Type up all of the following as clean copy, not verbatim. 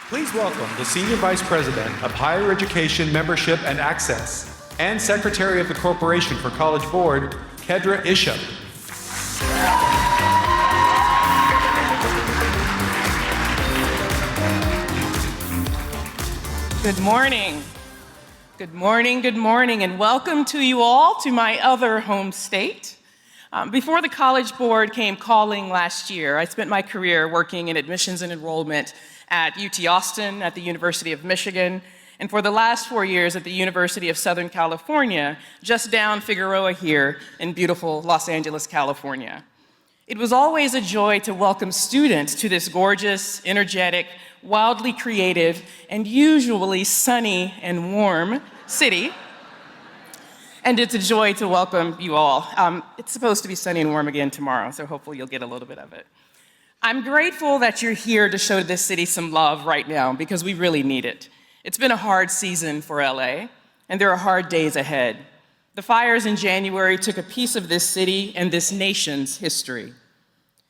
Please welcome the Senior Vice President of Higher Education Membership and Access and Secretary of the Corporation for College Board, Kedra Isham. Good morning. Good morning, good morning, and welcome to you all to my other home state. Before the College Board came calling last year, I spent my career working in admissions and enrollment at UT Austin, at the University of Michigan, and for the last 4 years at the University of Southern California, just down Figueroa here in beautiful Los Angeles, California. It was always a joy to welcome students to this gorgeous, energetic, wildly creative, and usually sunny and warm city. And it's a joy to welcome you all. It's supposed to be sunny and warm again tomorrow, so hopefully you'll get a little bit of it. I'm grateful that you're here to show this city some love right now, because we really need it. It's been a hard season for LA, and there are hard days ahead. The fires in January took a piece of this city and this nation's history.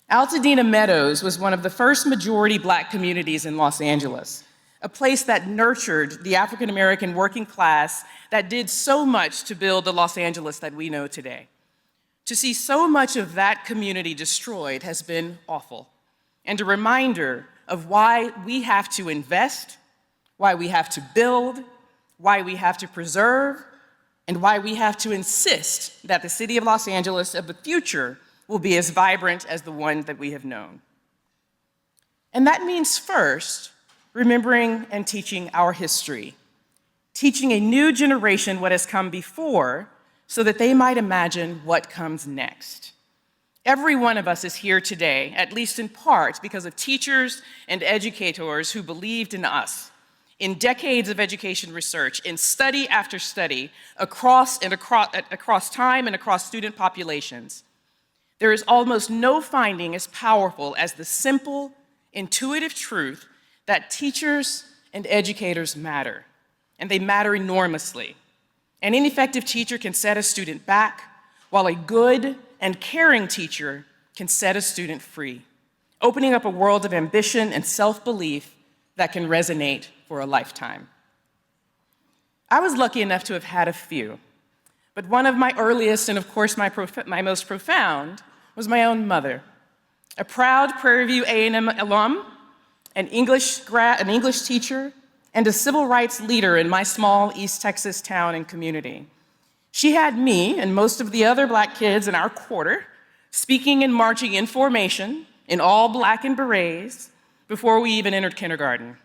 Altadena Meadows was one of the first majority Black communities in Los Angeles, a place that nurtured the African American working class that did so much to build the Los Angeles that we know today. To see so much of that community destroyed has been awful, and a reminder of why we have to invest, why we have to build, why we have to preserve, and why we have to insist that the city of Los Angeles of the future will be as vibrant as the one that we have known. And that means first, remembering and teaching our history, teaching a new generation what has come before so that they might imagine what comes next. Every one of us is here today, at least in part, because of teachers and educators who believed in us, in decades of education research, in study after study, across time and across student populations. There is almost no finding as powerful as the simple, intuitive truth that teachers and educators matter, and they matter enormously. An ineffective teacher can set a student back, while a good and caring teacher can set a student free, opening up a world of ambition and self-belief that can resonate for a lifetime. I was lucky enough to have had a few, but one of my earliest, and of course my most profound, was my own mother, a proud Prairie View A&M alum, an English teacher, and a civil rights leader in my small East Texas town and community. She had me and most of the other Black kids in our quarter speaking and marching in formation in all black and berets before we even entered kindergarten.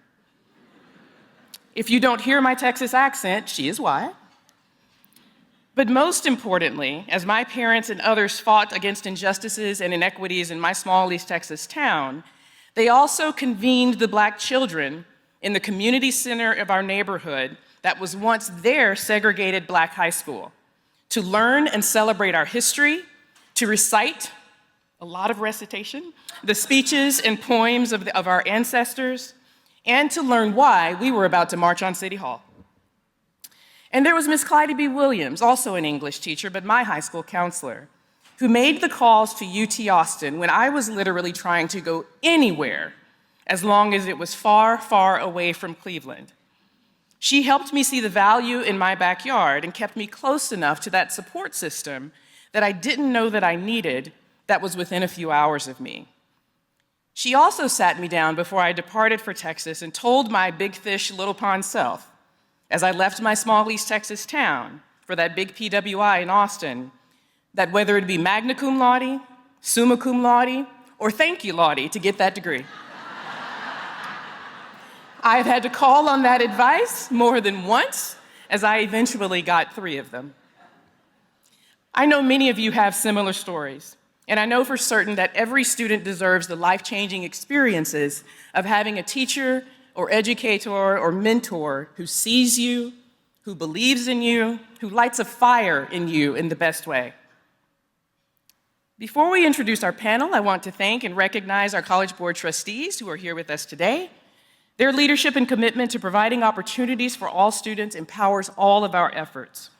If you don't hear my Texas accent, she is why. But most importantly, as my parents and others fought against injustices and inequities in my small East Texas town, they also convened the Black children in the community center of our neighborhood that was once their segregated Black high school to learn and celebrate our history, to recite, a lot of recitation, the speeches and poems of our ancestors, and to learn why we were about to march on City Hall. And there was Miss Clyde B. Williams, also an English teacher, but my high school counselor, who made the calls to UT Austin when I was literally trying to go anywhere as long as it was far, far away from Cleveland. She helped me see the value in my backyard and kept me close enough to that support system that I didn't know that I needed that was within a few hours of me. She also sat me down before I departed for Texas and told my big fish, little pond self, as I left my small East Texas town for that big PWI in Austin, that whether it be magna cum laude, summa cum laude, or thank you laude to get that degree, I've had to call on that advice more than once, as I eventually got 3 of them. I know many of you have similar stories, and I know for certain that every student deserves the life-changing experiences of having a teacher or educator or mentor who sees you, who believes in you, who lights a fire in you in the best way. Before we introduce our panel, I want to thank and recognize our College Board trustees who are here with us today. Their leadership and commitment to providing opportunities for all students empowers all of our efforts.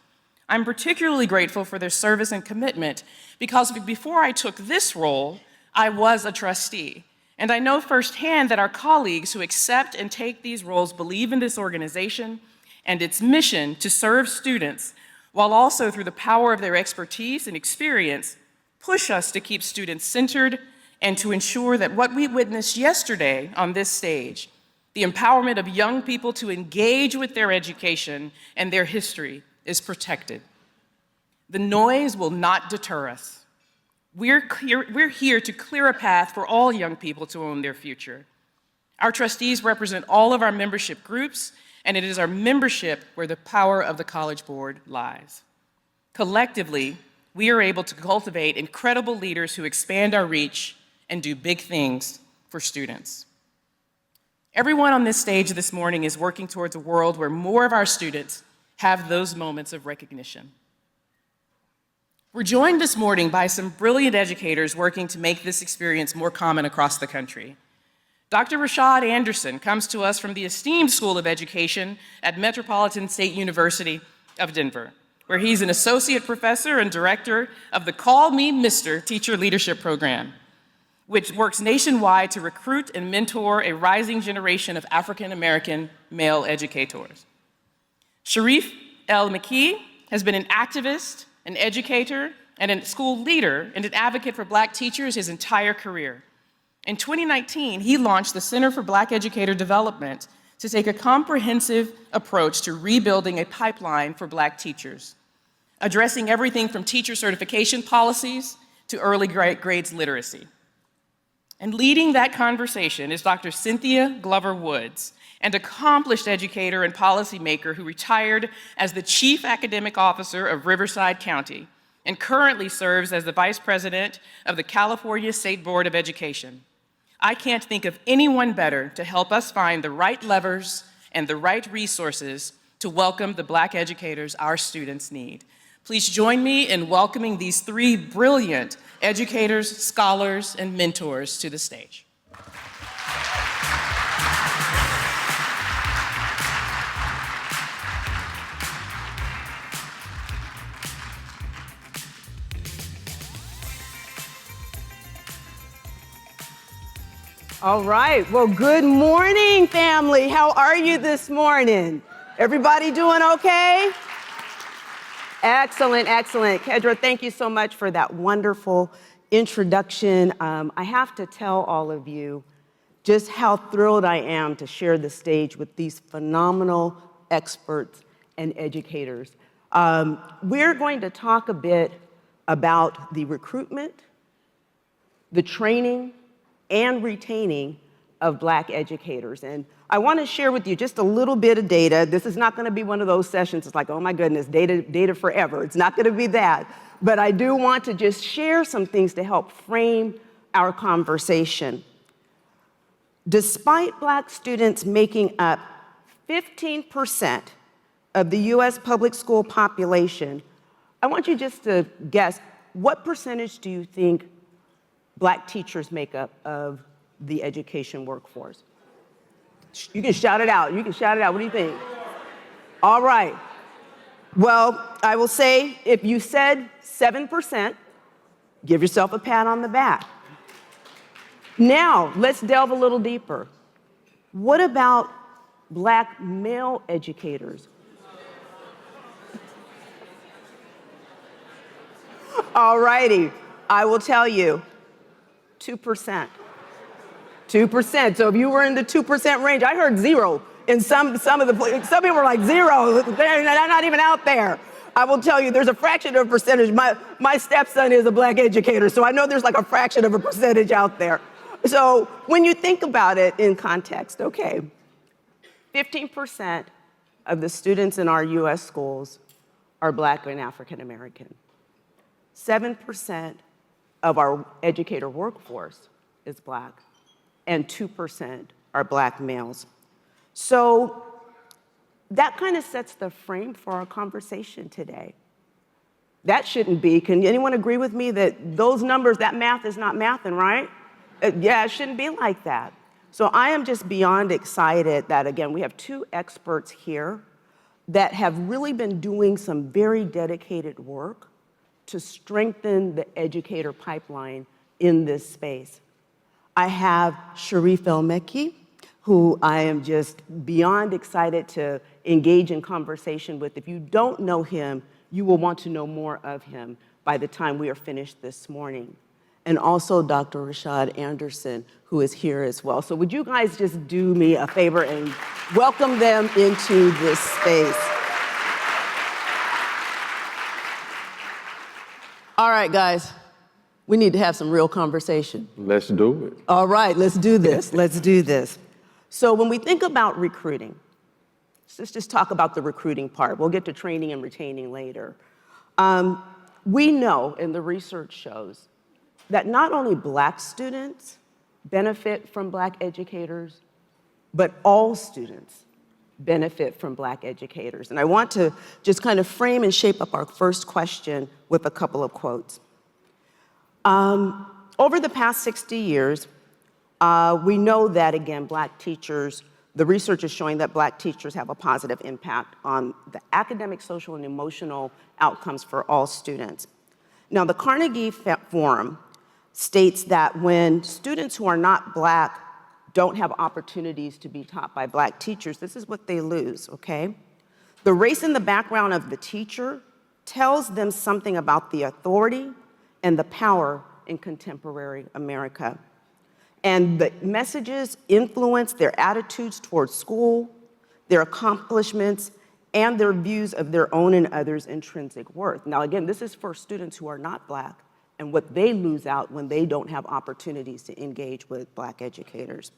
I'm particularly grateful for their service and commitment because before I took this role, I was a trustee. And I know firsthand that our colleagues who accept and take these roles believe in this organization and its mission to serve students, while also through the power of their expertise and experience, push us to keep students centered and to ensure that what we witnessed yesterday on this stage, the empowerment of young people to engage with their education and their history, is protected. The noise will not deter us. We're here to clear a path for all young people to own their future. Our trustees represent all of our membership groups, and it is our membership where the power of the College Board lies. Collectively, we are able to cultivate incredible leaders who expand our reach and do big things for students. Everyone on this stage this morning is working towards a world where more of our students have those moments of recognition. We're joined this morning by some brilliant educators working to make this experience more common across the country. Dr. Rashad Anderson comes to us from the esteemed School of Education at Metropolitan State University of Denver, where he's an associate professor and director of the Call Me Mr. Teacher Leadership Program, which works nationwide to recruit and mentor a rising generation of African American male educators. Sharif El McKee has been an activist, an educator, and a school leader and an advocate for Black teachers his entire career. In 2019, he launched the Center for Black Educator Development to take a comprehensive approach to rebuilding a pipeline for Black teachers, addressing everything from teacher certification policies to early grades literacy. And leading that conversation is Dr. Cynthia Glover Woods, an accomplished educator and policymaker who retired as the Chief Academic Officer of Riverside County and currently serves as the Vice President of the California State Board of Education. I can't think of anyone better to help us find the right levers and the right resources to welcome the Black educators our students need. Please join me in welcoming these three brilliant educators, scholars, and mentors to the stage. All right, well, good morning, family. How are you this morning? Everybody doing okay? Excellent, excellent. Kedra, thank you so much for that wonderful introduction. I have to tell all of you just how thrilled I am to share the stage with these phenomenal experts and educators. We're going to talk a bit about the recruitment, the training, and retaining of Black educators. And I want to share with you just a little bit of data. This is not going to be one of those sessions. It's like, oh my goodness, data forever. It's not going to be that. But I do want to just share some things to help frame our conversation. Despite Black students making up 15% of the US public school population, I want you just to guess, what percentage do you think Black teachers make up of the education workforce? You can shout it out. You can shout it out. What do you think? All right. Well, I will say, if you said 7%, give yourself a pat on the back. Now, let's delve a little deeper. What about Black male educators? All righty. I will tell you, 2%. 2%. So if you were in the 2% range, I heard zero in some of the places. Some people were like zero. They're not even out there. I will tell you, there's a fraction of a percentage. My stepson is a Black educator, so I know there's like a fraction of a percentage out there. So when you think about it in context, okay, 15% of the students in our US schools are Black and African American. 7% of our educator workforce is Black, and 2% are Black males. So that kind of sets the frame for our conversation today. That shouldn't be. Can anyone agree with me that those numbers, that math is not mathing, right? Yeah, it shouldn't be like that. So I am just beyond excited that, again, we have two experts here that have really been doing some very dedicated work to strengthen the educator pipeline in this space. I have Sharif El-Mekki, who I am just beyond excited to engage in conversation with. If you don't know him, you will want to know more of him by the time we are finished this morning. And also Dr. Rashad Anderson, who is here as well. So would you guys just do me a favor and welcome them into this space? All right, guys, we need to have some real conversation. Let's do it. All right, let's do this. Let's do this. So when we think about recruiting, let's just talk about the recruiting part. We'll get to training and retaining later. We know, and the research shows, that not only Black students benefit from Black educators, but all students benefit from Black educators. And I want to just kind of frame and shape up our first question with a couple of quotes. Over the past 60 years, we know that, again, Black teachers, the research is showing that Black teachers have a positive impact on the academic, social, and emotional outcomes for all students. Now, the Carnegie Forum states that when students who are not Black don't have opportunities to be taught by Black teachers, this is what they lose, okay? The race and the background of the teacher tells them something about the authority and the power in contemporary America. And the messages influence their attitudes towards school, their accomplishments, and their views of their own and others' intrinsic worth. Now, again, this is for students who are not Black and what they lose out when they don't have opportunities to engage with Black educators.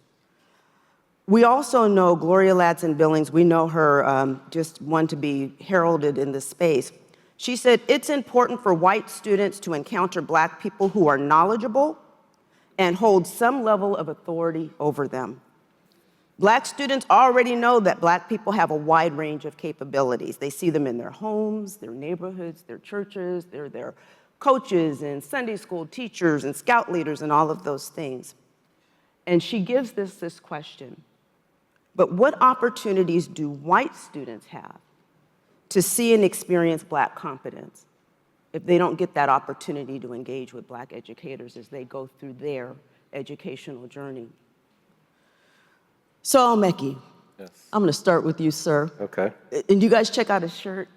We also know Gloria Ladson-Billings, we know her, just one to be heralded in this space. She said, "It's important for white students to encounter Black people who are knowledgeable and hold some level of authority over them. Black students already know that Black people have a wide range of capabilities. They see them in their homes, their neighborhoods, their churches, they're their coaches and Sunday school teachers and scout leaders and all of those things." And she gives this question, but what opportunities do white students have to see and experience Black competence if they don't get that opportunity to engage with Black educators as they go through their educational journey? So, El-Mekki, Yes. I'm gonna start with you, sir. Okay. And you guys check out his shirt.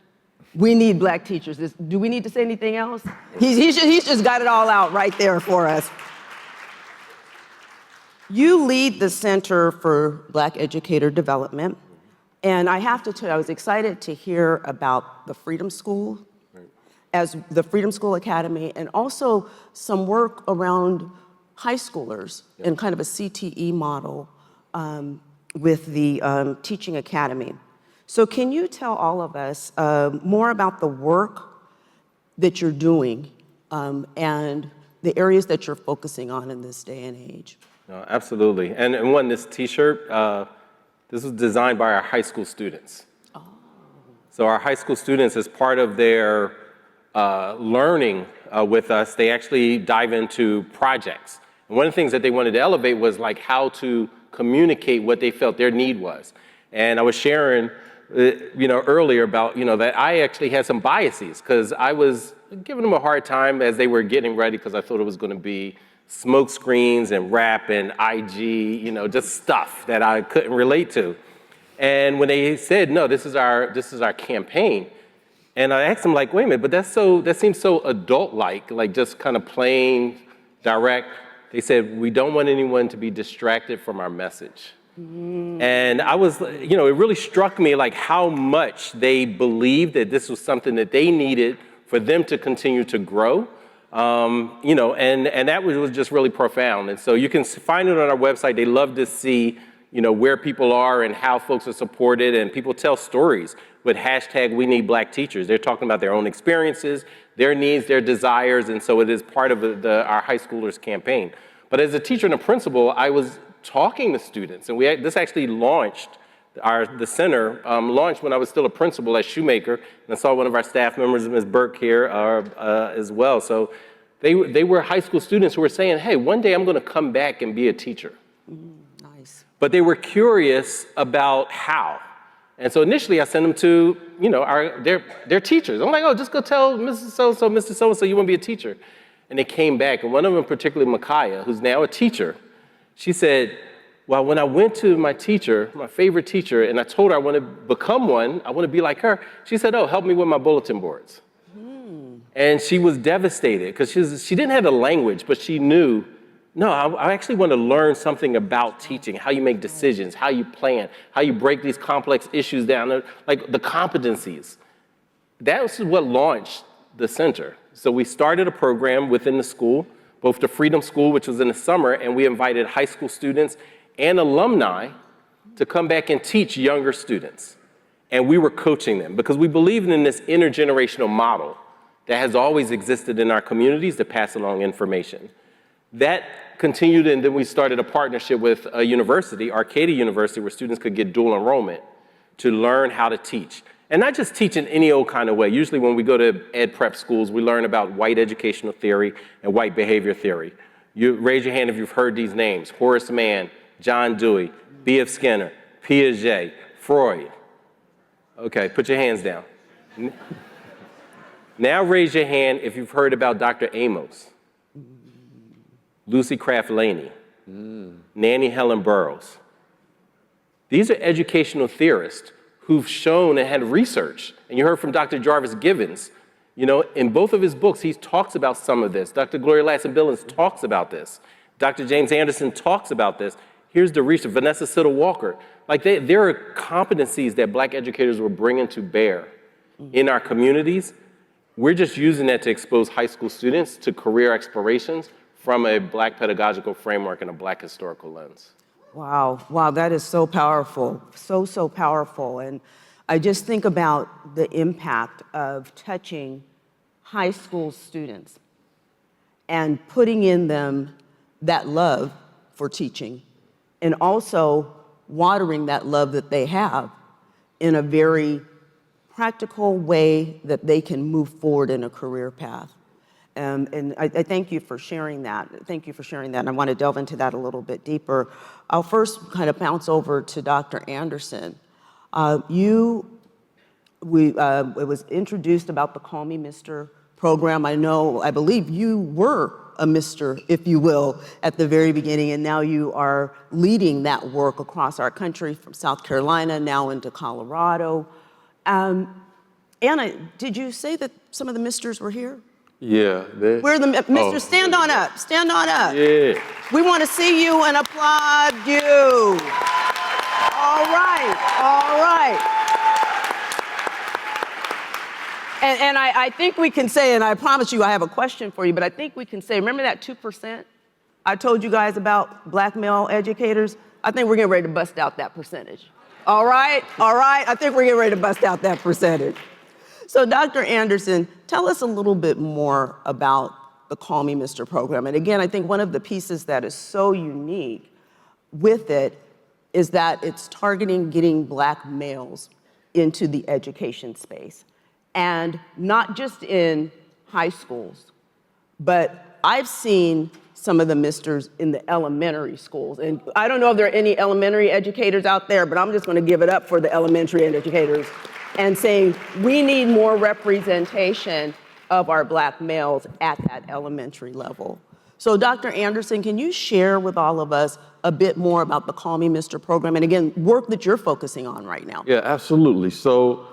We need Black teachers. Do we need to say anything else? He's just got it all out right there for us. You lead the Center for Black Educator Development. And I have to tell you, I was excited to hear about the Freedom School, as the Freedom School Academy, and also some work around high schoolers in kind of a CTE model with the Teaching Academy. So can you tell all of us more about the work that you're doing and the areas that you're focusing on in this day and age? No, absolutely. And one, this T-shirt, this was designed by our high school students. Oh. So our high school students, as part of their learning with us, they actually dive into projects. And one of the things that they wanted to elevate was like how to communicate what they felt their need was. And I was sharing, earlier about, that I actually had some biases because I was giving them a hard time as they were getting ready because I thought it was going to be smoke screens and rap and IG, just stuff that I couldn't relate to. And when they said, no, this is our campaign, and I asked them, like, wait a minute, but that seems so adult-like, like just kind of plain, direct. They said, we don't want anyone to be distracted from our message. And I was, it really struck me like how much they believed that this was something that they needed for them to continue to grow. And that was just really profound. And so you can find it on our website. They love to see, where people are and how folks are supported, and people tell stories with hashtag We Need Black Teachers. They're talking about their own experiences, their needs, their desires, and so it is part of our high schoolers campaign. But as a teacher and a principal, I was talking to students, and this actually launched, the center launched when I was still a principal at Shoemaker, and I saw one of our staff members, Ms. Burke, here as well. So they were high school students who were saying, hey, one day I'm going to come back and be a teacher. Nice. But they were curious about how. And so initially I sent them to, their teachers. I'm like, oh, just go tell Mrs. So-and-so, Mr. So-and-so, you want to be a teacher. And they came back, and one of them, particularly Micaiah, who's now a teacher, She said, well, when I went to my teacher, my favorite teacher, and I told her I want to become one, I want to be like her, she said, oh, help me with my bulletin boards. And she was devastated because she didn't have the language, but she knew, no, I actually want to learn something about teaching, how you make decisions, how you plan, how you break these complex issues down, like the competencies. That was what launched the center. So we started a program within the school, both the Freedom School, which was in the summer, and we invited high school students and alumni to come back and teach younger students. And we were coaching them because we believed in this intergenerational model that has always existed in our communities to pass along information. That continued, and then we started a partnership with a university, Arcadia University, where students could get dual enrollment to learn how to teach. And not just teach in any old kind of way. Usually when we go to ed prep schools, we learn about white educational theory and white behavior theory. You raise your hand if you've heard these names: Horace Mann, John Dewey, B.F. Skinner, Piaget, Freud. Okay, put your hands down. Now raise your hand if you've heard about Dr. Amos, Lucy Craft Laney, Nannie Helen Burroughs. These are educational theorists who've shown and had research. And you heard from Dr. Jarvis Givens. You know, in both of his books, he talks about some of this. Dr. Gloria Ladson-Billings talks about this. Dr. James Anderson talks about this. Here's the research, Vanessa Siddle Walker. Like there are competencies that Black educators were bringing to bear in our communities. We're just using that to expose high school students to career explorations from a Black pedagogical framework and a Black historical lens. Wow, wow, that is so powerful, so powerful. And I just think about the impact of touching high school students and putting in them that love for teaching and also watering that love that they have in a very practical way that they can move forward in a career path. And I thank you for sharing that. Thank you for sharing that. And I want to delve into that a little bit deeper. I'll first kind of bounce over to Dr. Anderson. It was introduced about the Call Me Mr. program. I believe you were a Mr., if you will, at the very beginning, and now you are leading that work across our country from South Carolina now into Colorado. Anna, did you say that some of the Misters were here? Yeah. Where are the Misters? Stand on up. Stand on up. Yeah. We want to see you and applaud you. All right. All right. And I think we can say, and I promise you I have a question for you, but I think we can say, remember that 2% I told you guys about Black male educators? I think we're getting ready to bust out that percentage. All right? All right? I think we're getting ready to bust out that percentage. So Dr. Anderson, tell us a little bit more about the Call Me Mr. program. And again, I think one of the pieces that is so unique with it is that it's targeting getting Black males into the education space. And not just in high schools, but I've seen some of the Misters in the elementary schools. And I don't know if there are any elementary educators out there, but I'm just gonna give it up for the elementary educators and saying we need more representation of our Black males at that elementary level. So Dr. Anderson, can you share with all of us a bit more about the Call Me Mr. program and again, work that you're focusing on right now? Yeah, absolutely. So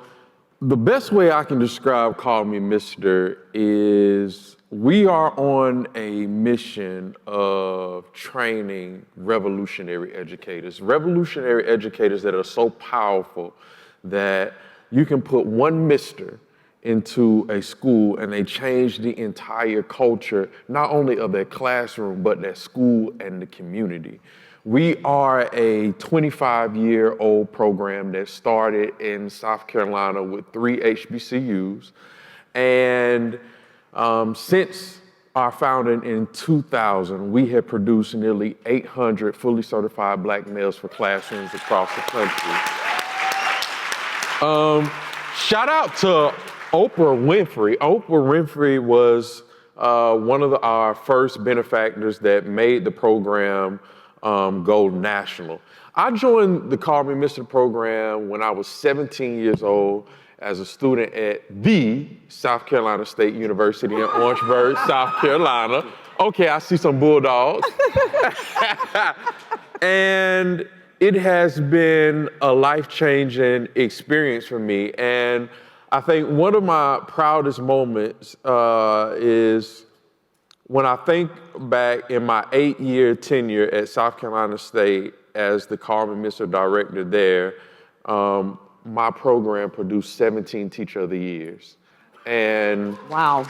the best way I can describe Call Me Mr. is we are on a mission of training revolutionary educators that are so powerful that you can put one Mr. into a school and they change the entire culture, not only of their classroom, but their school and the community. We are a 25-year-old program that started in South Carolina with 3 HBCUs. And since our founding in 2000, we have produced nearly 800 fully certified Black males for classrooms across the country. Shout out to Oprah Winfrey. Oprah Winfrey was one of our first benefactors that made the program go national. I joined the Call Me Mr. program when I was 17 years old as a student at the South Carolina State University in Orangeburg, South Carolina, Okay, I see some bulldogs. And it has been a life-changing experience for me. And I think one of my proudest moments is when I think back in my 8-year tenure at South Carolina State as the Carmen Mr. Director there, my program produced 17 Teacher of the Years. And Wow.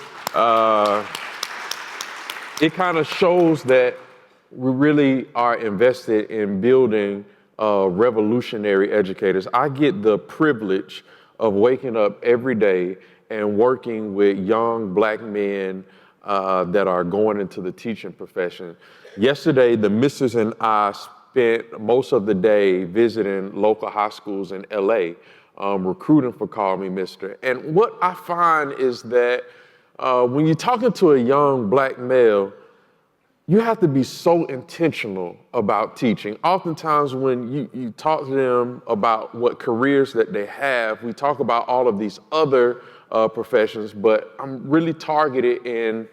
it kind of shows that we really are invested in building revolutionary educators. I get the privilege of waking up every day and working with young Black men that are going into the teaching profession. Yesterday, the missus and I spent most of the day visiting local high schools in LA, recruiting for Call Me Mister. And what I find is that when you're talking to a young Black male, you have to be so intentional about teaching. Oftentimes when you talk to them about what careers that they have, we talk about all of these other professions, but I'm really targeted in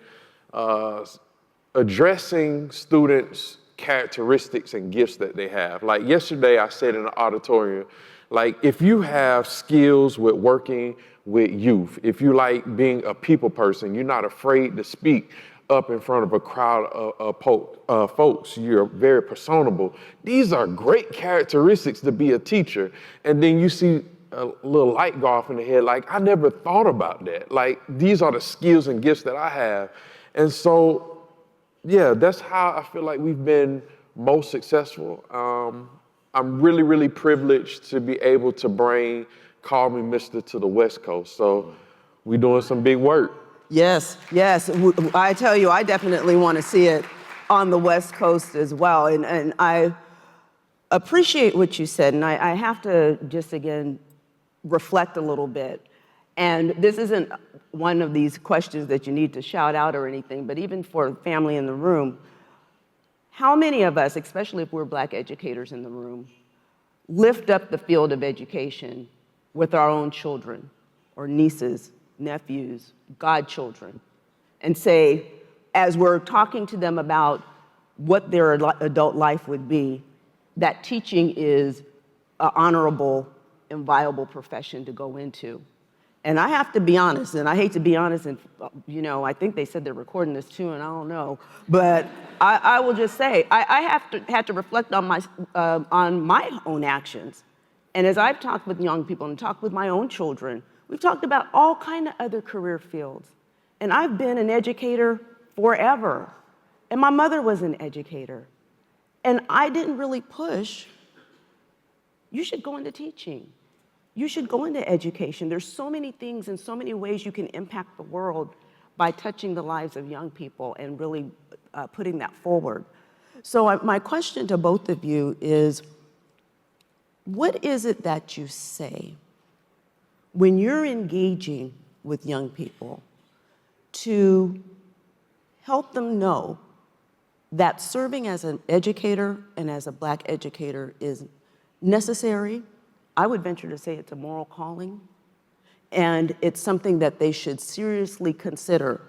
addressing students' characteristics and gifts that they have. Like yesterday I said in the auditorium, like if you have skills with working with youth, if you like being a people person, you're not afraid to speak up in front of a crowd of folks, you're very personable. These are great characteristics to be a teacher. And then you see a little light go off in the head, like, I never thought about that. Like, these are the skills and gifts that I have. And so, yeah, that's how I feel like we've been most successful. I'm really, really privileged to be able to bring Call Me Mister to the West Coast. So we're doing some big work. Yes, yes. I tell you, I definitely want to see it on the West Coast as well. And I appreciate what you said. And I have to just, again, reflect a little bit. And this isn't one of these questions that you need to shout out or anything, but even for family in the room, how many of us, especially if we're Black educators in the room, lift up the field of education with our own children or nieces, nephews, godchildren, and say, as we're talking to them about what their adult life would be, that teaching is an honorable and viable profession to go into. And I have to be honest, and I hate to be honest, and I think they said they're recording this too, and I don't know, but I will just say, I had to reflect on my own actions. And as I've talked with young people and talked with my own children, we've talked about all kinds of other career fields. And I've been an educator forever. And my mother was an educator. And I didn't really push, you should go into teaching. You should go into education. There's so many things and so many ways you can impact the world by touching the lives of young people and really putting that forward. So my question to both of you is, what is it that you say when you're engaging with young people to help them know that serving as an educator and as a Black educator is necessary? I would venture to say it's a moral calling, and it's something that they should seriously consider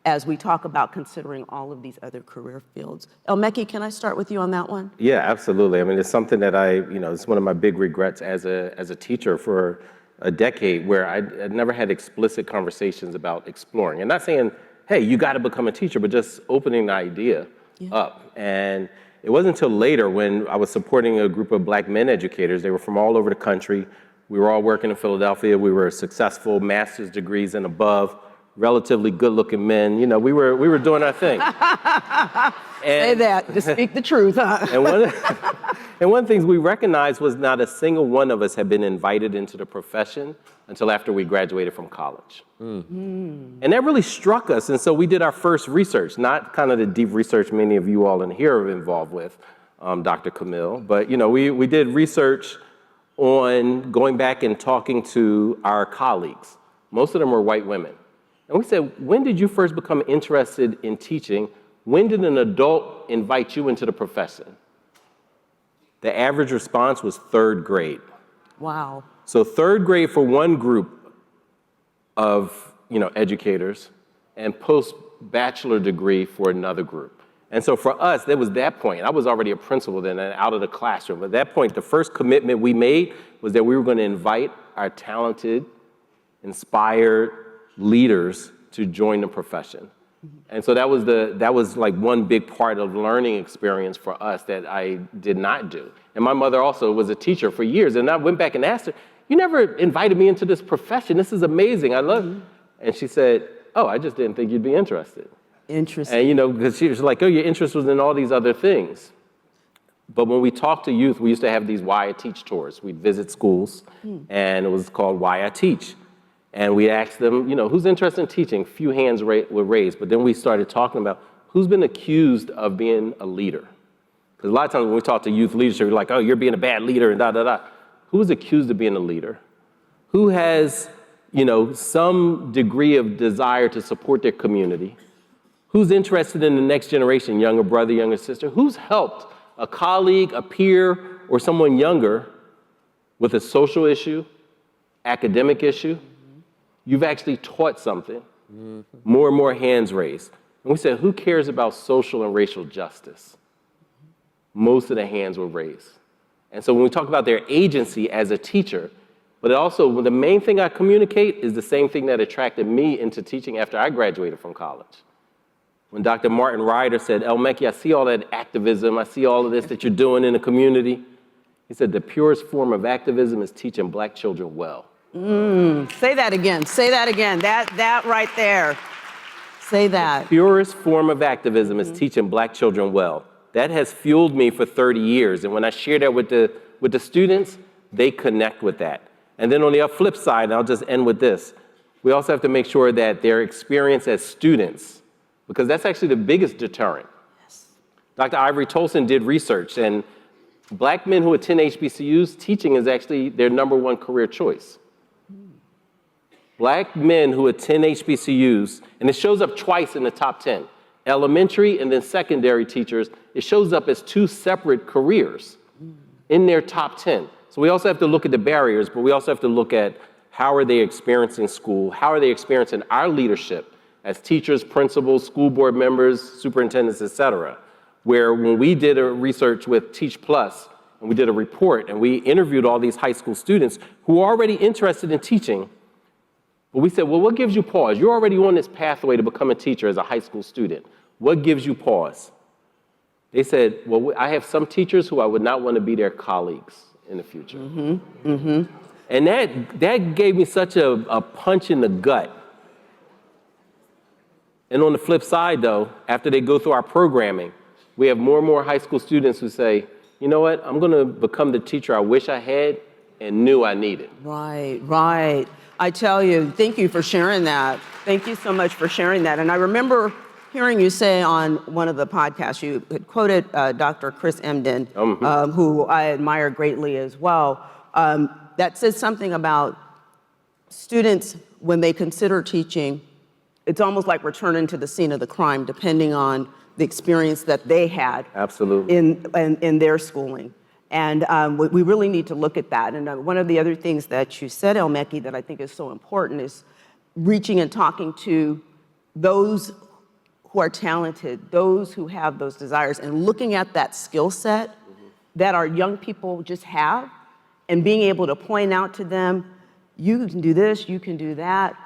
as we talk about considering all of these other career fields. Elmeki, can I start with you on that one? Yeah, absolutely. I mean, it's something that it's one of my big regrets as a teacher for a decade, where I'd never had explicit conversations about exploring. And not saying, hey, you got to become a teacher, but just opening the idea up. And it wasn't until later when I was supporting a group of Black men educators. They were from all over the country. We were all working in Philadelphia. We were successful, master's degrees and above, relatively good-looking men. We were doing our thing. Say that, just speak the truth, huh? And one of the things we recognized was not a single one of us had been invited into the profession until after we graduated from college. And that really struck us. And so we did our first research, not kind of the deep research many of you all in here are involved with, Dr. Camille, but we did research on going back and talking to our colleagues. Most of them were white women. And we said, when did you first become interested in teaching? When did an adult invite you into the profession? The average response was 3rd grade. Wow. So 3rd grade for one group of educators, and post-bachelor degree for another group. And so for us, there was that point. I was already a principal then and out of the classroom. At that point, the first commitment we made was that we were going to invite our talented, inspired leaders to join the profession. And so that was like one big part of learning experience for us that I did not do. And my mother also was a teacher for years. And I went back and asked her, you never invited me into this profession. This is amazing. I love it. And she said, oh, I just didn't think you'd be interested. Interesting. And because she was like, oh, your interest was in all these other things. But when we talked to youth, we used to have these Why I Teach tours. We'd visit schools, and it was called Why I Teach. And we asked them, who's interested in teaching? Few hands were raised, but then we started talking about who's been accused of being a leader. Because a lot of times when we talk to youth leadership, we're like, oh, you're being a bad leader and da-da-da. Who's accused of being a leader? Who has, some degree of desire to support their community? Who's interested in the next generation, younger brother, younger sister? Who's helped a colleague, a peer, or someone younger with a social issue, academic issue? You've actually taught something. More and more hands raised. And we said, who cares about social and racial justice? Most of the hands were raised. And so when we talk about their agency as a teacher, but also the main thing I communicate is the same thing that attracted me into teaching after I graduated from college. When Dr. Martin Ryder said, El-Mekki, I see all that activism, I see all of this that you're doing in the community. He said, the purest form of activism is teaching Black children well. Say that again. Say that again. That right there. Say that. The purest form of activism is teaching Black children well. That has fueled me for 30 years. And when I share that with the students, they connect with that. And then on the flip side, and I'll just end with this, we also have to make sure that their experience as students, because that's actually the biggest deterrent. Yes. Dr. Ivory Tolson did research, and Black men who attend HBCUs, teaching is actually their #1 career choice. Black men who attend HBCUs, and it shows up twice in the top 10, elementary and then secondary teachers, it shows up as 2 separate careers in their top 10. So we also have to look at the barriers, but we also have to look at how are they experiencing school, how are they experiencing our leadership as teachers, principals, school board members, superintendents, et cetera. Where when we did a research with Teach Plus, and we did a report, and we interviewed all these high school students who are already interested in teaching, but we said, well, what gives you pause? You're already on this pathway to become a teacher as a high school student. What gives you pause? They said, well, I have some teachers who I would not want to be their colleagues in the future. And that gave me such a punch in the gut. And on the flip side, though, after they go through our programming, we have more and more high school students who say, you know what, I'm going to become the teacher I wish I had and knew I needed. Right, right. I tell you, thank you for sharing that. Thank you so much for sharing that. And I remember hearing you say on one of the podcasts, you had quoted Dr. Chris Emdin, who I admire greatly as well, that says something about students, when they consider teaching, it's almost like returning to the scene of the crime, depending on the experience that they had. Absolutely. In their schooling. And we really need to look at that. And one of the other things that you said, El-Mekki, that I think is so important is reaching and talking to those who are talented, those who have those desires, and looking at that skill set that our young people just have, and being able to point out to them, you can do this, you can do that.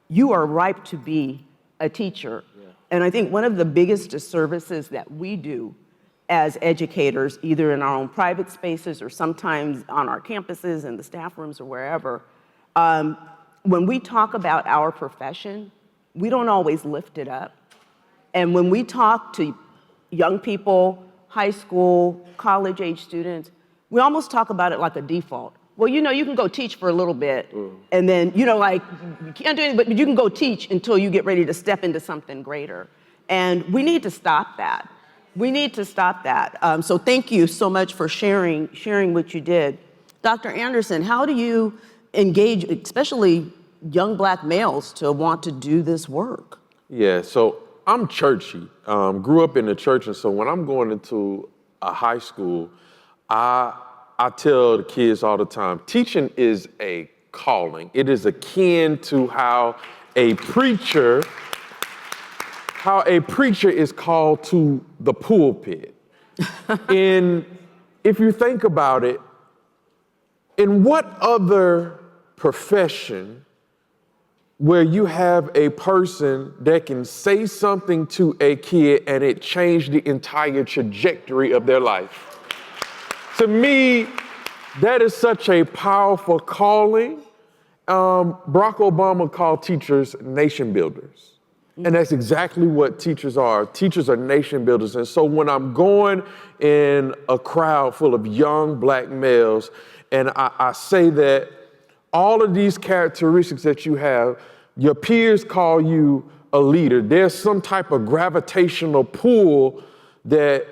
You are ripe to be a teacher. Yeah. And I think one of the biggest disservices that we do as educators, either in our own private spaces or sometimes on our campuses and the staff rooms or wherever, when we talk about our profession, we don't always lift it up. And when we talk to young people, high school, college-age students, we almost talk about it like a default. Well, you can go teach for a little bit, and then, you can't do anything, but you can go teach until you get ready to step into something greater. And we need to stop that. We need to stop that. So thank you so much for sharing what you did. Dr. Anderson, how do you engage, especially young Black males, to want to do this work? Yeah, so I'm churchy, grew up in the church, and so when I'm going into a high school, I tell the kids all the time, teaching is a calling. It is akin to how a preacher how a preacher is called to the pulpit. And if you think about it, in what other profession where you have a person that can say something to a kid and it changed the entire trajectory of their life? To me, that is such a powerful calling. Barack Obama called teachers nation builders. And that's exactly what teachers are. Teachers are nation builders. And so when I'm going in a crowd full of young black males, and I say that all of these characteristics that you have, your peers call you a leader. There's some type of gravitational pull that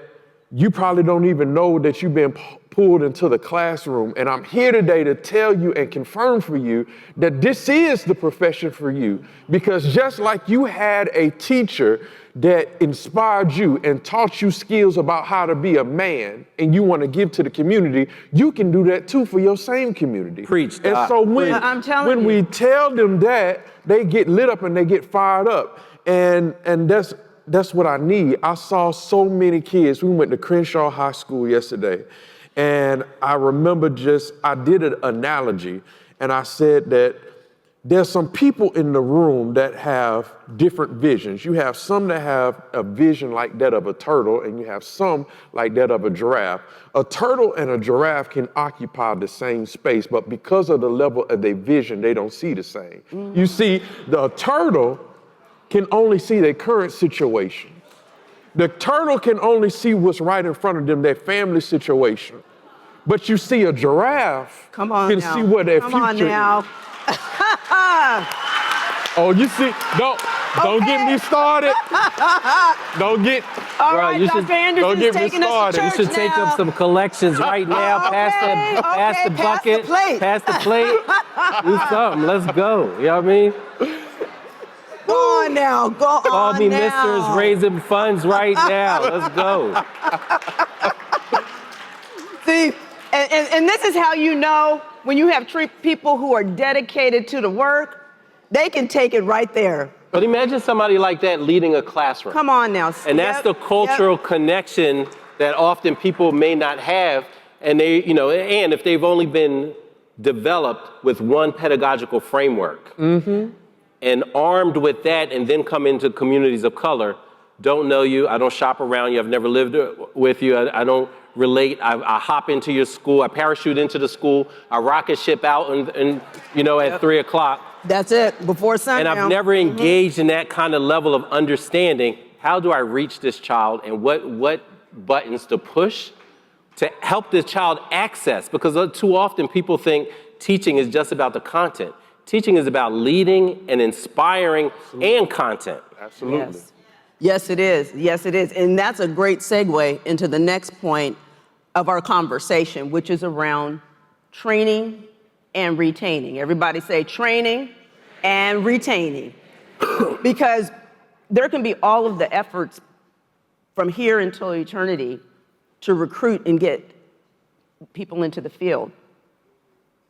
you probably don't even know that you've been pulled into the classroom. And I'm here today to tell you and confirm for you that this is the profession for you. Because just like you had a teacher that inspired you and taught you skills about how to be a man and you want to give to the community, you can do that too for your same community. Preach, And so when we tell them that, they get lit up and they get fired up. And that's what I need. I saw so many kids. We went to Crenshaw High School yesterday. And I remember I did an analogy, and I said that there's some people in the room that have different visions. You have some that have a vision like that of a turtle, and you have some like that of a giraffe. A turtle and a giraffe can occupy the same space, but because of the level of their vision, they don't see the same. Mm-hmm. You see, the turtle can only see their current situation. The turtle can only see what's right in front of them, their family situation. But you see, a giraffe can see what their future is. Oh, you see, don't get me started. Don't get, all right, you Dr. Anderson's get me taking us to started. church You should take up some collections right now. Pass the bucket, pass the plate. Do something. Let's go. You know what I mean? Go on now, go on now. Call me Mr. is raising funds right now. Let's go. See, and this is how you know when you have people who are dedicated to the work, they can take it right there. But imagine somebody like that leading a classroom. Come on now. And that's the cultural connection that often people may not have. And and if they've only been developed with one pedagogical framework. Mm-hmm. And armed with that, and then come into communities of color, don't know you, I don't shop around you, I've never lived with you, I don't relate, I hop into your school, I parachute into the school, I rocket ship out and at 3 o'clock. That's it, before sundown. And I've never engaged in that kind of level of understanding. How do I reach this child and what buttons to push to help this child access? Because too often people think teaching is just about the content. Teaching is about leading and inspiring and content. Absolutely. Yes, it is. Yes, it is. And that's a great segue into the next point of our conversation, which is around training and retaining. Everybody say training and retaining. Because there can be all of the efforts from here until eternity to recruit and get people into the field.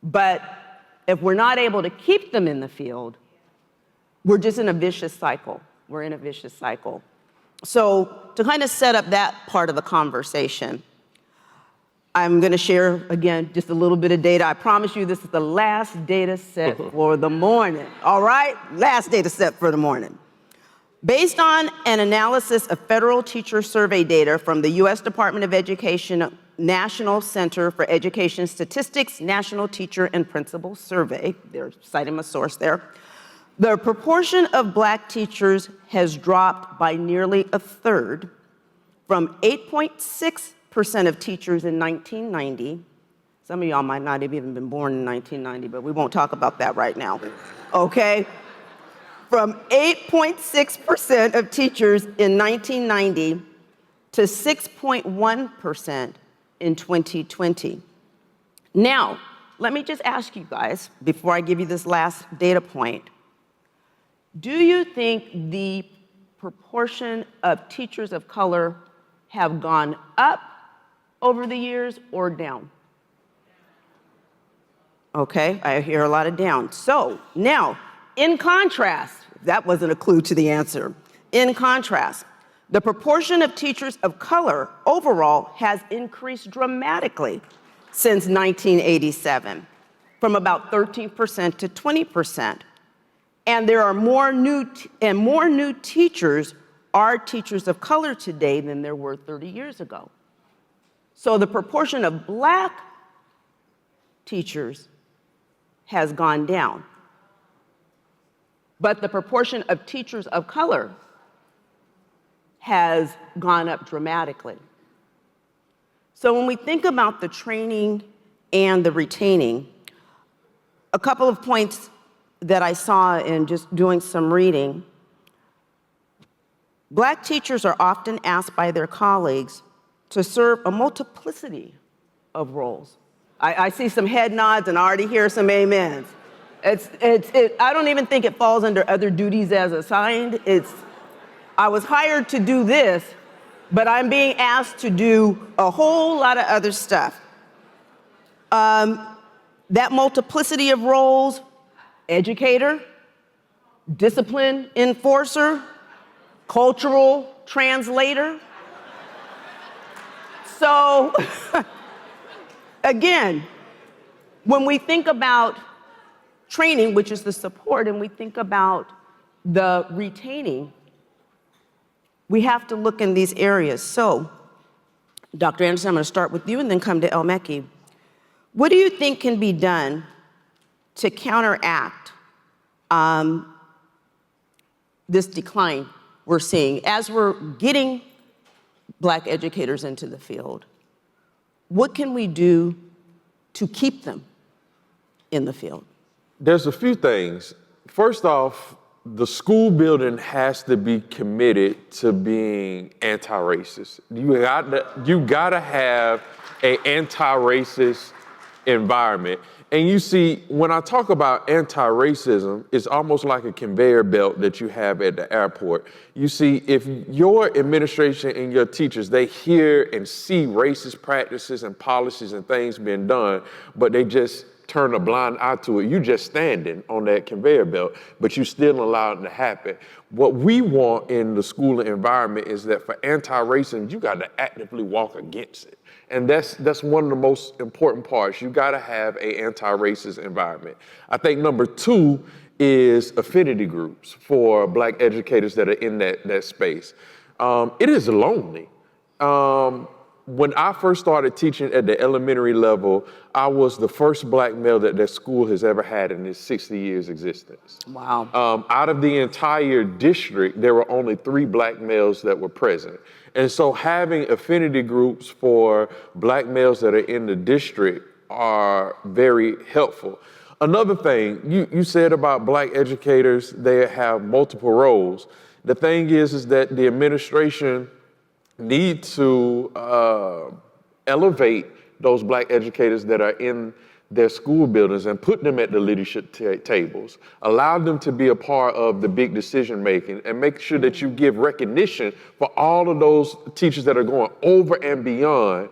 But if we're not able to keep them in the field, we're just in a vicious cycle. We're in a vicious cycle. So to kind of set up that part of the conversation, I'm going to share, again, just a little bit of data. I promise you this is the last data set for the morning, all right? Last data set for the morning. Based on an analysis of federal teacher survey data from the U.S. Department of Education National Center for Education Statistics National Teacher and Principal Survey, they're citing a source there, the proportion of black teachers has dropped by nearly a third from 8.6% of teachers in 1990. Some of y'all might not have even been born in 1990, but we won't talk about that right now, okay? From 8.6% of teachers in 1990 to 6.1% in 2020. Now, let me just ask you guys, before I give you this last data point, do you think the proportion of teachers of color have gone up over the years or down? Okay, I hear a lot of down. So now, in contrast, that wasn't a clue to the answer. In contrast, the proportion of teachers of color overall has increased dramatically since 1987, from about 13% to 20%. And there are more new teachers are teachers of color today than there were 30 years ago. So the proportion of Black teachers has gone down. But the proportion of teachers of color has gone up dramatically. So when we think about the training and the retaining, a couple of points that I saw in just doing some reading. Black teachers are often asked by their colleagues to serve a multiplicity of roles. I see some head nods and I already hear some amens. I don't even think it falls under other duties as assigned. I was hired to do this, but I'm being asked to do a whole lot of other stuff. That multiplicity of roles, educator, discipline enforcer, cultural translator. So, again, when we think about training, which is the support, and we think about the retaining, we have to look in these areas. So, Dr. Anderson, I'm going to start with you and then come to El-Mekki. What do you think can be done to counteract this decline we're seeing as we're getting Black educators into the field? What can we do to keep them in the field? There's a few things. First off, the school building has to be committed to being anti-racist. You gotta have an anti-racist environment. And you see, when I talk about anti-racism, it's almost like a conveyor belt that you have at the airport. You see, if your administration and your teachers, they hear and see racist practices and policies and things being done, but they just turn a blind eye to it, you just standing on that conveyor belt, but you still allow it to happen. What we want in the school environment is that for anti-racism, you got to actively walk against it. And that's one of the most important parts. You got to have an anti-racist environment. I think number two is affinity groups for Black educators that are in that space. It is lonely. When I first started teaching at the elementary level, I was the first Black male that school has ever had in its 60 years existence. Wow. Out of the entire district, there were only 3 Black males that were present. And so having affinity groups for Black males that are in the district are very helpful. Another thing, you said about Black educators, they have multiple roles. The thing is that the administration need to elevate those Black educators that are in their school buildings and put them at the leadership tables. Allow them to be a part of the big decision making and make sure that you give recognition for all of those teachers that are going over and beyond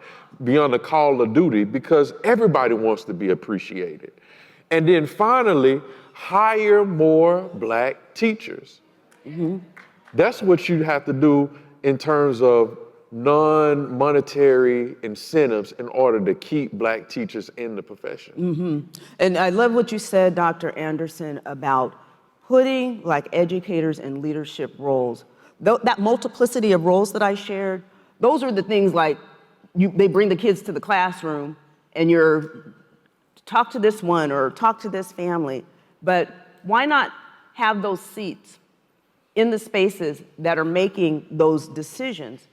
the call of duty, because everybody wants to be appreciated. And then finally, hire more Black teachers. Mm-hmm. That's what you have to do in terms of non-monetary incentives in order to keep Black teachers in the profession. Mm-hmm. And I love what you said, Dr. Anderson, about putting Black educators in leadership roles. That multiplicity of roles that I shared, those are the things like they bring the kids to the classroom and you're talk to this one or talk to this family, but why not have those seats in the spaces that are making those decisions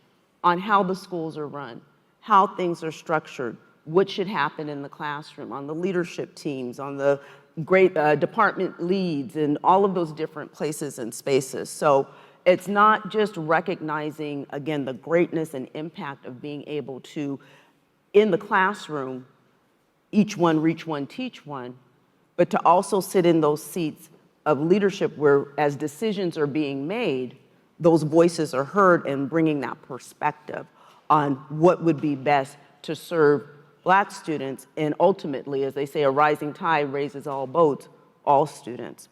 on how the schools are run, how things are structured, what should happen in the classroom, on the leadership teams, on the great department leads, and all of those different places and spaces. So it's not just recognizing, again, the greatness and impact of being able to, in the classroom, each one reach one, teach one, but to also sit in those seats of leadership where, as decisions are being made, those voices are heard and bringing that perspective on what would be best to serve Black students, and ultimately, as they say, a rising tide raises all boats, all students.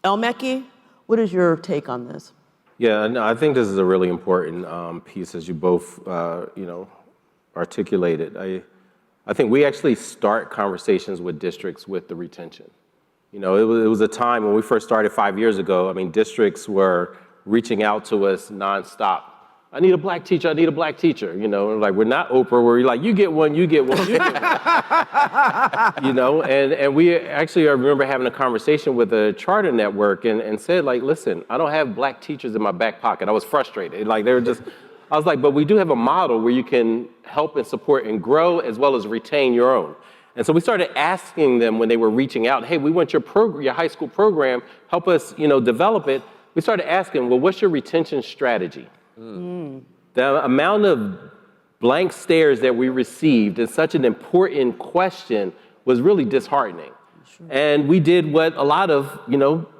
El-Mekki, what is your take on this? Yeah, no, I think this is a really important piece, as you both, articulated. I think we actually start conversations with districts with the retention. It was a time when we first started 5 years ago. I mean, districts were reaching out to us nonstop. I need a black teacher. I need a black teacher. Like we're not Oprah, where you're like, you get one, you get one, you get one. And we actually, I remember having a conversation with a charter network and said, like, listen, I don't have black teachers in my back pocket. I was frustrated. Like, I was like, but we do have a model where you can help and support and grow as well as retain your own. And so we started asking them when they were reaching out, hey, we want your high school program, help us, develop it. We started asking, well, what's your retention strategy? The amount of blank stares that we received in such an important question was really disheartening. Sure. And we did what a lot of,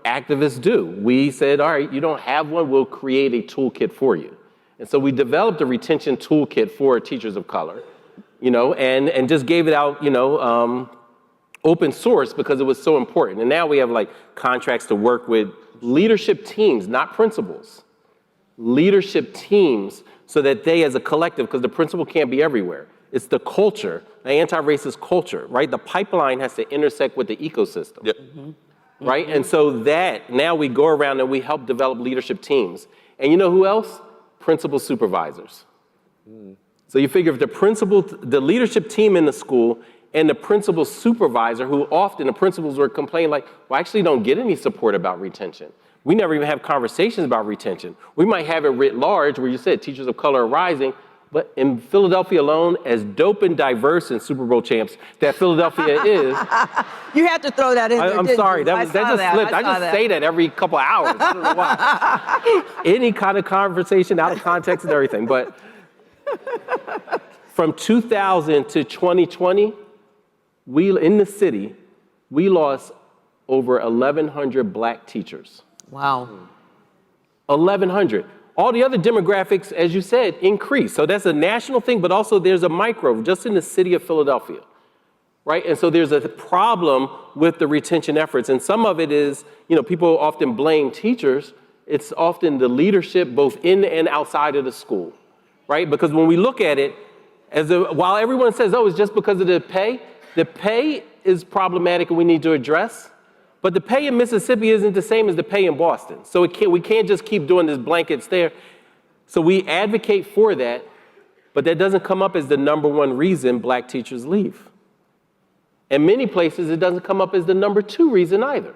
activists do. We said, all right, you don't have one, we'll create a toolkit for you. And so we developed a retention toolkit for teachers of color, and just gave it out, open source because it was so important. And now we have like contracts to work with leadership teams, not principals. Leadership teams so that they as a collective, because the principal can't be everywhere. It's the culture, the anti-racist culture, right? The pipeline has to intersect with the ecosystem, yep. Right? And so that, now we go around and we help develop leadership teams. And you know who else? Principal supervisors. So you figure if the leadership team in the school and the principal supervisor, who often the principals were complaining like, well, I actually don't get any support about retention. We never even have conversations about retention. We might have it writ large where you said teachers of color are rising, but in Philadelphia alone, as dope and diverse and Super Bowl champs that Philadelphia is. You had to throw that in there, I'm sorry, that just slipped. I just say that every couple of hours. I don't know why. Any kind of conversation out of context and everything. But from 2000 to 2020, in the city, we lost over 1,100 black teachers. Wow. 1,100. All the other demographics, as you said, increase. So that's a national thing, but also there's a micro just in the city of Philadelphia, right? And so there's a problem with the retention efforts. And some of it is, people often blame teachers. It's often the leadership both in and outside of the school, right? Because when we look at it, while everyone says, oh, it's just because of the pay is problematic and we need to address. But the pay in Mississippi isn't the same as the pay in Boston. So we can't just keep doing this blanket stare. So we advocate for that, but that doesn't come up as the number one reason black teachers leave. In many places, it doesn't come up as the number two reason either.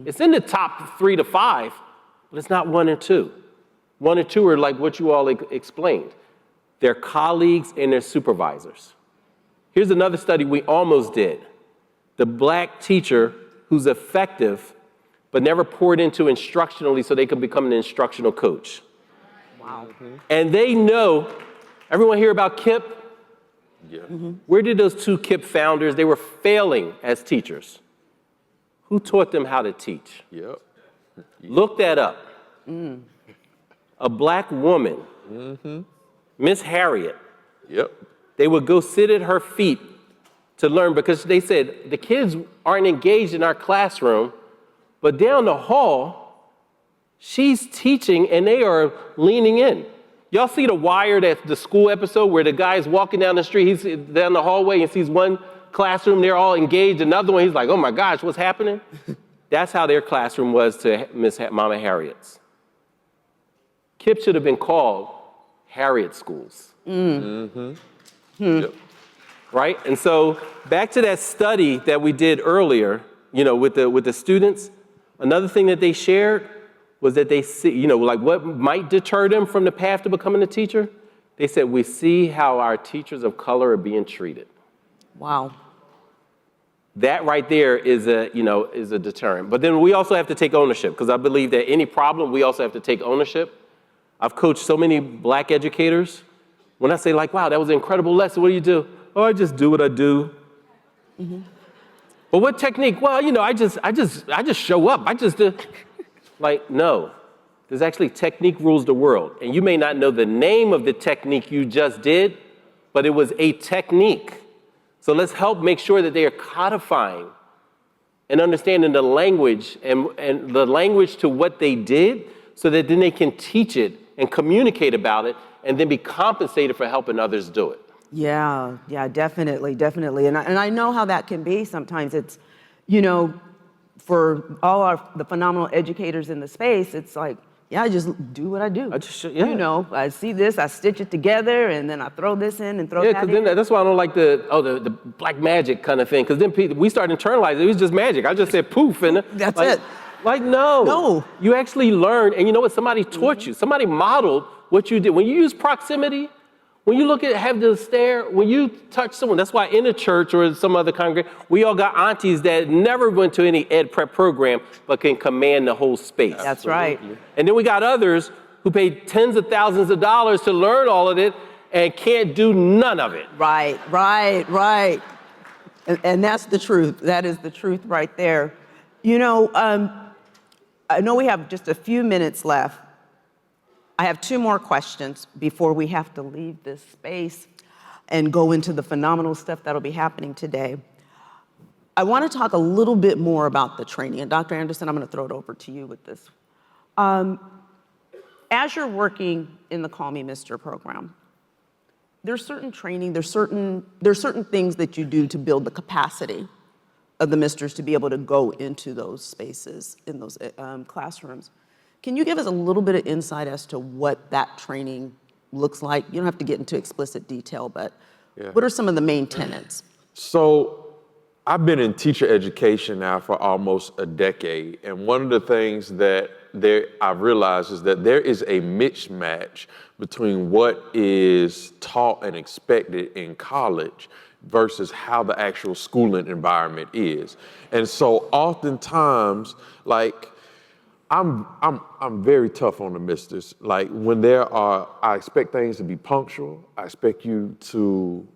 It's in the top 3 to 5, but it's not 1 and 2. 1 and 2 are like what you all explained. Their colleagues and their supervisors. Here's another study we almost did. The black teacher who's effective, but never poured into instructionally so they could become an instructional coach. Wow. And they know, everyone hear about KIP? Yeah. Where did those 2 KIP founders, they were failing as teachers. Who taught them how to teach? Yep. Look that up. A black woman, Miss Harriet. Yep. They would go sit at her feet to learn because they said the kids aren't engaged in our classroom, but down the hall, she's teaching and they are leaning in. Y'all see The Wire, the school episode where the guy's walking down the street, he's down the hallway and sees one classroom, they're all engaged, another one, he's like, oh my gosh, what's happening? That's how their classroom was to Miss Mama Harriet's. KIP should have been called Harriet Schools. Yep. Right? And so back to that study that we did earlier, with the students, another thing that they shared was that they see, like what might deter them from the path to becoming a teacher? They said, we see how our teachers of color are being treated. Wow. That right there is a deterrent. But then we also have to take ownership because I believe that any problem, we also have to take ownership. I've coached so many black educators. When I say like, wow, that was an incredible lesson, what do you do? Oh, I just do what I do. But what technique? Well, I just show up. I just do. Like, no. There's actually technique rules the world. And you may not know the name of the technique you just did, but it was a technique. So let's help make sure that they are codifying and understanding the language and the language to what they did so that then they can teach it and communicate about it and then be compensated for helping others do it. Yeah, yeah, definitely, definitely. And I know how that can be. Sometimes it's, you know, for all the phenomenal educators in the space, it's like, yeah, I just do what I do. Yeah. You know, I see this, I stitch it together, and then I throw this in and throw Yeah, that in. because then that's why I don't like the black magic kind of thing. Because then we start internalizing it. It was just magic. I just said poof, and That's like, it. Like no, No. You actually learned, and you know what? Somebody taught you. Somebody modeled what you did. When you use proximity, when you have the stare, when you touch someone, that's why in a church or some other congregation, we all got aunties that never went to any ed prep program, but can command the whole space. That's right. And then we got others who paid tens of thousands of dollars to learn all of it and can't do none of it. Right, right, right. And that's the truth. That is the truth right there. You know, I know we have just a few minutes left. I have two more questions before we have to leave this space and go into the phenomenal stuff that'll be happening today. I want to talk a little bit more about the training. And Dr. Anderson, I'm going to throw it over to you with this. As you're working in the Call Me Mr. program, there's certain training, there's certain things that you do to build the capacity of the misters to be able to go into those spaces, in those classrooms. Can you give us a little bit of insight as to what that training looks like? You don't have to get into explicit detail, but what are some of the main tenets? So I've been in teacher education now for almost a decade. And one of the things that I've realized is that there is a mismatch between what is taught and expected in college versus how the actual schooling environment is. And so oftentimes, like, I'm very tough on the misters. Like when I expect things to be punctual. I expect you to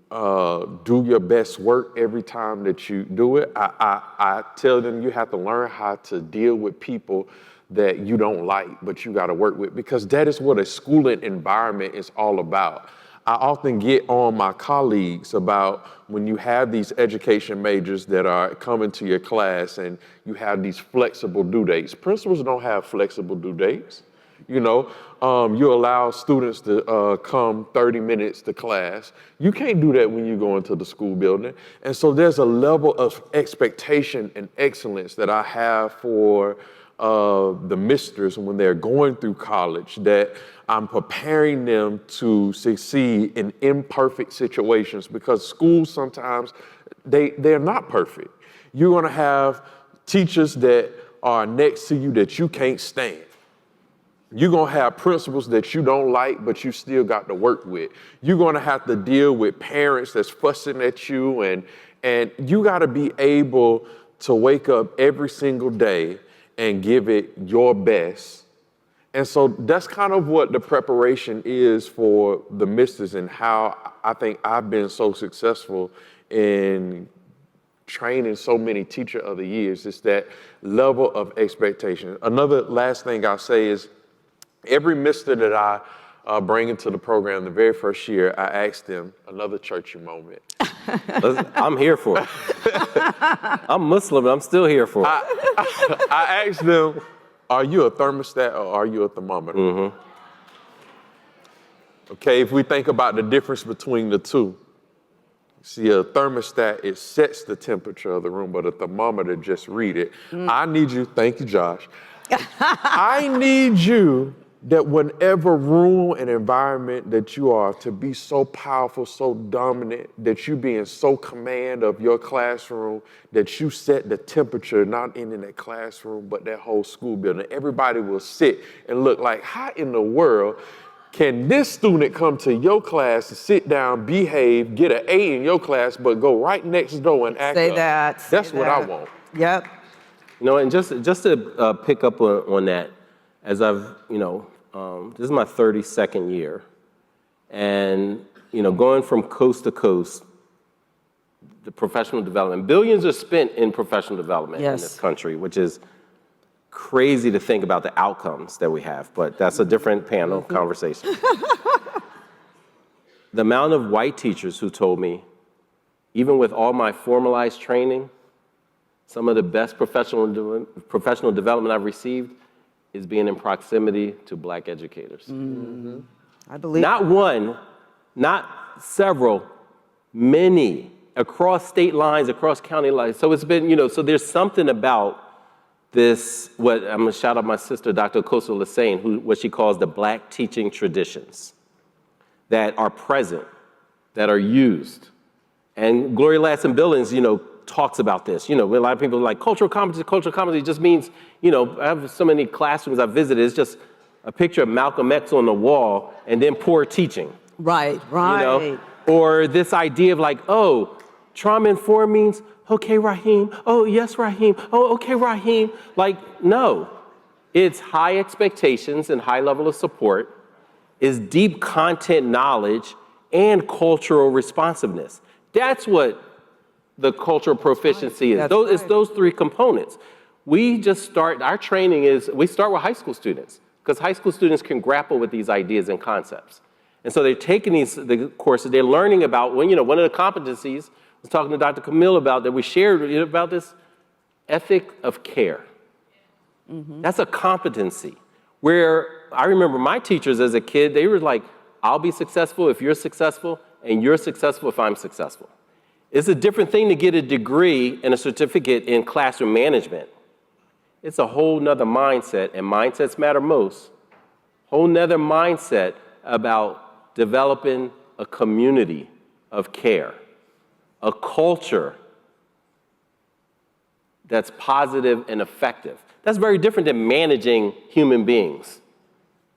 do your best work every time that you do it. I tell them you have to learn how to deal with people that you don't like, but you got to work with, because that is what a schooling environment is all about. I often get on my colleagues about when you have these education majors that are coming to your class and you have these flexible due dates. Principals don't have flexible due dates. You know, you allow students to come 30 minutes to class. You can't do that when you go into the school building. And so there's a level of expectation and excellence that I have for the misters when they're going through college, that I'm preparing them to succeed in imperfect situations, because schools sometimes, they're not perfect. You're gonna have teachers that are next to you that you can't stand. You're gonna have principals that you don't like, but you still got to work with. You're gonna have to deal with parents that's fussing at you, and you gotta be able to wake up every single day and give it your best. And so that's kind of what the preparation is for the misters, and how I think I've been so successful in training so many teacher of the years. It's that level of expectation. Another last thing I'll say is every mister that I bring into the program the very first year, I ask them another churchy moment. I'm here for it. I'm Muslim, and I'm still here for it. I ask them, are you a thermostat or are you a thermometer? Mm-hmm. Okay, if we think about the difference between the two, see, a thermostat, it sets the temperature of the room, but a thermometer just read it. I need you, thank you, Josh. I need you that whatever room and environment that you are, to be so powerful, so dominant, that you be in so command of your classroom, that you set the temperature, not in that classroom, but that whole school building. Everybody will sit and look like, how in the world can this student come to your class to sit down, behave, get an A in your class, but go right next door and act up? That's what I want. Yep. You know, and just to pick up on that, as I've, this is my 32nd year, and, going from coast to coast, the professional development, billions are spent in professional development in this country, which is crazy to think about the outcomes that we have, but that's a different panel conversation. The amount of white teachers who told me, even with all my formalized training, some of the best professional development I've received is being in proximity to Black educators. I believe. Not one, not several, many, across state lines, across county lines. So it's been, so there's something about this, what I'm gonna shout out my sister, Dr. Koso-Lassane, what she calls the Black teaching traditions that are present, that are used. And Gloria Ladson-Billings, talks about this. A lot of people are like, cultural competency just means, I have so many classrooms I've visited, it's just a picture of Malcolm X on the wall and then poor teaching. Right. Or this idea of like, oh, trauma-informed means, okay, Raheem, oh, yes, Raheem, oh, okay, Raheem. Like, no, it's high expectations and high level of support, is deep content knowledge and cultural responsiveness. That's what the cultural proficiency is. It's those three components. We start with high school students, because high school students can grapple with these ideas and concepts. And so they're taking the courses, they're learning about, one of the competencies, I was talking to Dr. Camille about that we shared about this ethic of care. That's a competency where I remember my teachers as a kid, they were like, I'll be successful if you're successful, and you're successful if I'm successful. It's a different thing to get a degree and a certificate in classroom management. It's a whole nother mindset, and mindsets matter most. Whole nother mindset about developing a community of care, a culture that's positive and effective. That's very different than managing human beings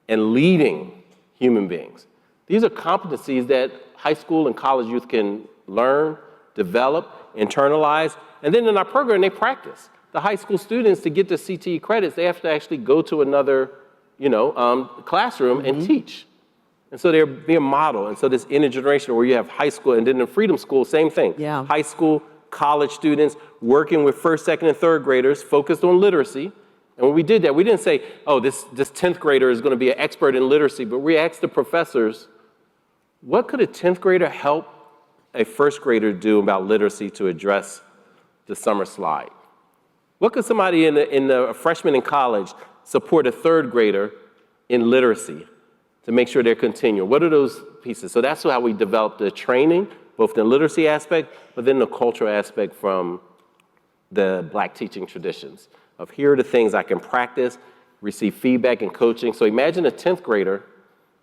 and leading human beings. These are competencies that high school and college youth can learn, develop, internalize, and then in our program, they practice. The high school students, to get the CTE credits, they have to actually go to another, classroom and teach. And so they're being modeled. And so this intergenerational where you have high school, and then in Freedom School, same thing. Yeah. High school, college students working with first, second, and third graders focused on literacy. And when we did that, we didn't say, oh, this 10th grader is going to be an expert in literacy, but we asked the professors, what could a 10th grader help a first grader do about literacy to address the summer slide? What could somebody a freshman in college support a third grader in literacy to make sure they're continuing? What are those pieces? So that's how we developed the training, both the literacy aspect, but then the cultural aspect from the Black teaching traditions of here are the things I can practice, receive feedback and coaching. So imagine a 10th grader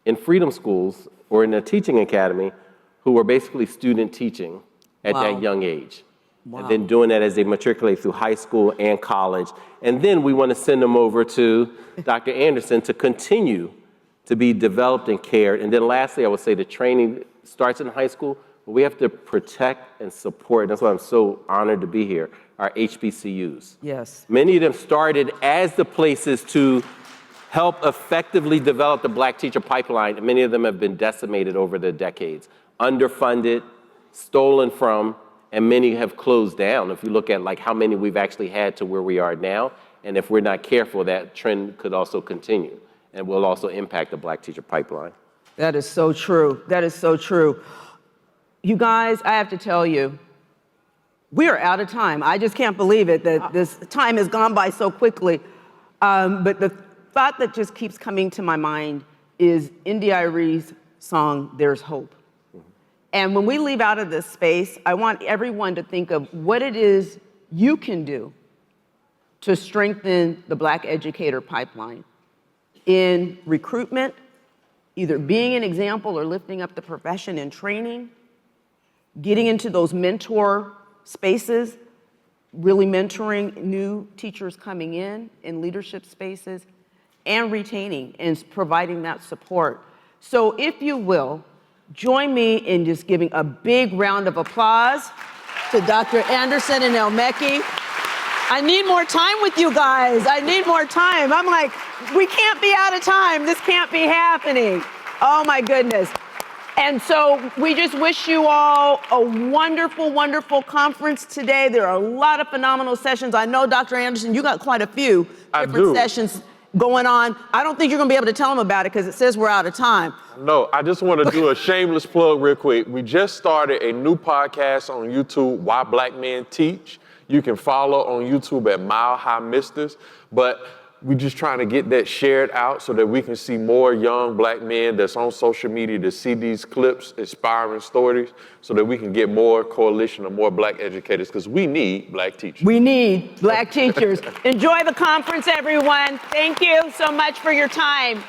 in Freedom Schools or in a teaching academy who are basically student teaching at that young age. Wow. And then doing that as they matriculate through high school and college. And then we want to send them over to Dr. Anderson to continue to be developed and cared. And then lastly, I would say the training starts in high school, but we have to protect and support, and that's why I'm so honored to be here, our HBCUs. Yes. Many of them started as the places to help effectively develop the Black teacher pipeline, and many of them have been decimated over the decades, underfunded, stolen from, and many have closed down. If you look at like how many we've actually had to where we are now, and if we're not careful, that trend could also continue and will also impact the Black teacher pipeline. That is so true. That is so true. You guys, I have to tell you, we are out of time. I just can't believe it that this time has gone by so quickly. But the thought that just keeps coming to my mind is India.Arie's song, There's Hope. And when we leave out of this space, I want everyone to think of what it is you can do to strengthen the Black educator pipeline in recruitment, either being an example or lifting up the profession in training, getting into those mentor spaces, really mentoring new teachers coming in leadership spaces, and retaining and providing that support. So if you will, join me in just giving a big round of applause to Dr. Anderson and Elmecki. I need more time with you guys. I need more time. I'm like, we can't be out of time. This can't be happening. Oh my goodness. And so we just wish you all a wonderful, wonderful conference today. There are a lot of phenomenal sessions. I know, Dr. Anderson, you got quite a few different sessions going on. I don't think you're gonna be able to tell them about it because it says we're out of time. No, I just want to do a shameless plug real quick. We just started a new podcast on YouTube, Why Black Men Teach. You can follow on YouTube at Mile High Misters. But we're just trying to get that shared out so that we can see more young black men that's on social media to see these clips, inspiring stories, so that we can get more coalition of more black educators, because we need black teachers. We need black teachers. Enjoy the conference, everyone. Thank you so much for your time.